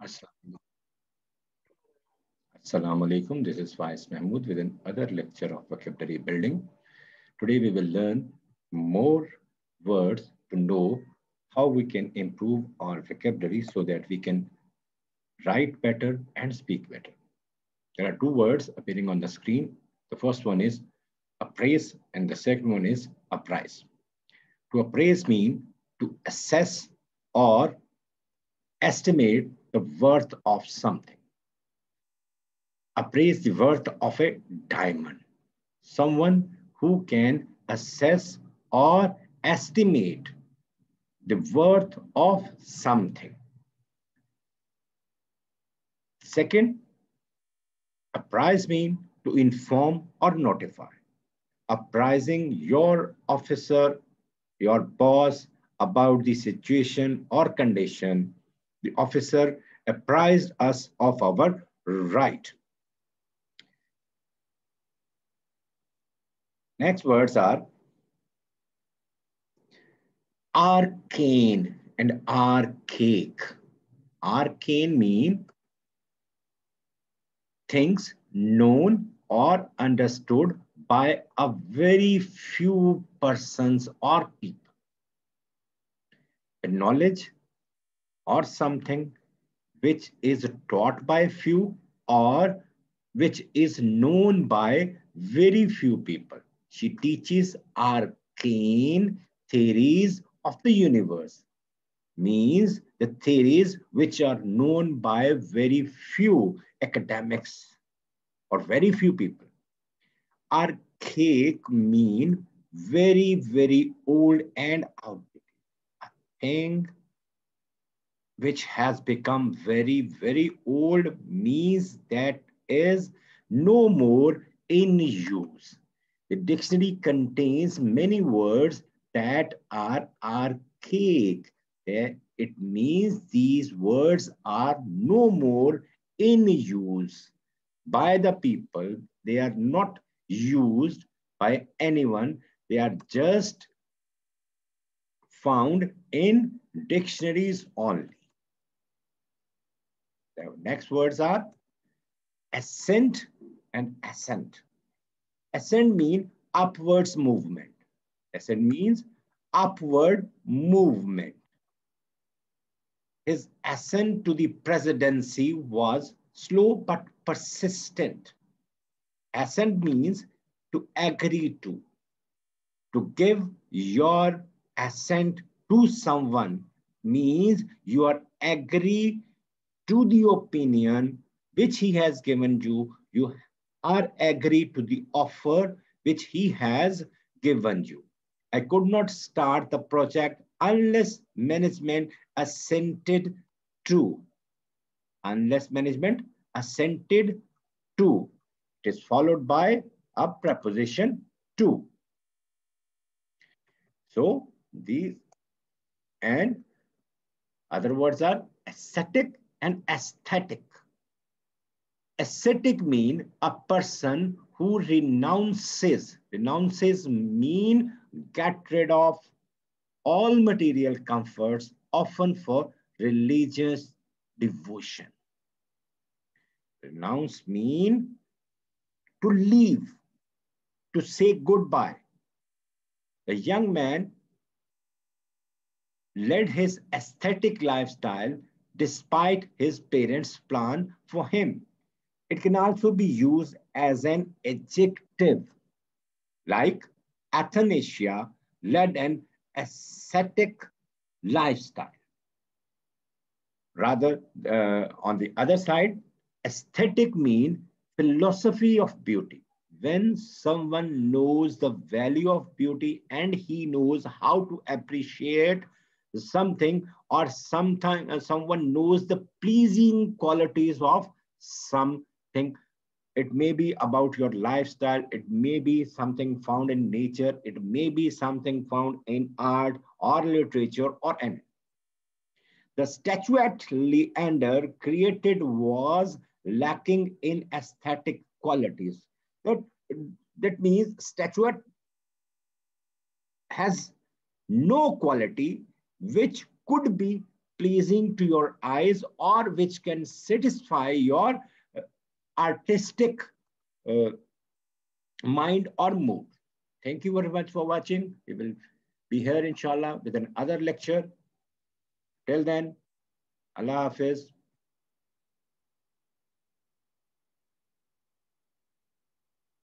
Assalamu Assalamu alaikum. This is Faiz Mahmood with another lecture of vocabulary building. Today we will learn more words to know how we can improve our vocabulary so that we can write better and speak better. There are two words appearing on the screen. The first one is appraise and the second one is apprise. To appraise means to assess or estimate the worth of something. Appraise the worth of a diamond. Someone who can assess or estimate the worth of something. Second, apprise means to inform or notify. Apprising your officer, your boss about the situation or condition. The officer apprised us of our right. Next words are arcane and archaic. Arcane mean things known or understood by a very few persons or people. A knowledge or something which is taught by few or which is known by very few people. She teaches arcane theories of the universe, means the theories which are known by very few academics or very few people. Archaic mean very, very old and outdated. A thing which has become very, very old means that is no more in use. The dictionary contains many words that are archaic. It means these words are no more in use by the people. They are not used by anyone. They are just found in dictionaries only. The next words are ascent and ascent. Ascent means upwards movement. Ascent means upward movement. His ascent to the presidency was slow but persistent. Assent means to agree to give your assent to someone means you are agree to the opinion which he has given you. You are agree to the offer which he has given you. I could not start the project unless management assented to. Unless management assented to. It is followed by a preposition to. So these and other words are ascetic and aesthetic. Ascetic mean a person who renounces. Renounces mean get rid of all material comforts, often for religious devotion. Renounce mean to leave, to say goodbye. The young man led his aesthetic lifestyle despite his parents' plan for him. It can also be used as an adjective, like Athanasia led an ascetic lifestyle. Rather, on the other side, aesthetic means philosophy of beauty. When someone knows the value of beauty and he knows how to appreciate something, or sometimes someone knows the pleasing qualities of something. It may be about your lifestyle, it may be something found in nature, it may be something found in art or literature or anything. The statuette Leander created was lacking in aesthetic qualities. That means statuette has no quality which could be pleasing to your eyes or which can satisfy your artistic uh, mind or mood. Thank you very much for watching. We will be here inshallah with another lecture. Till then, Allah Hafiz.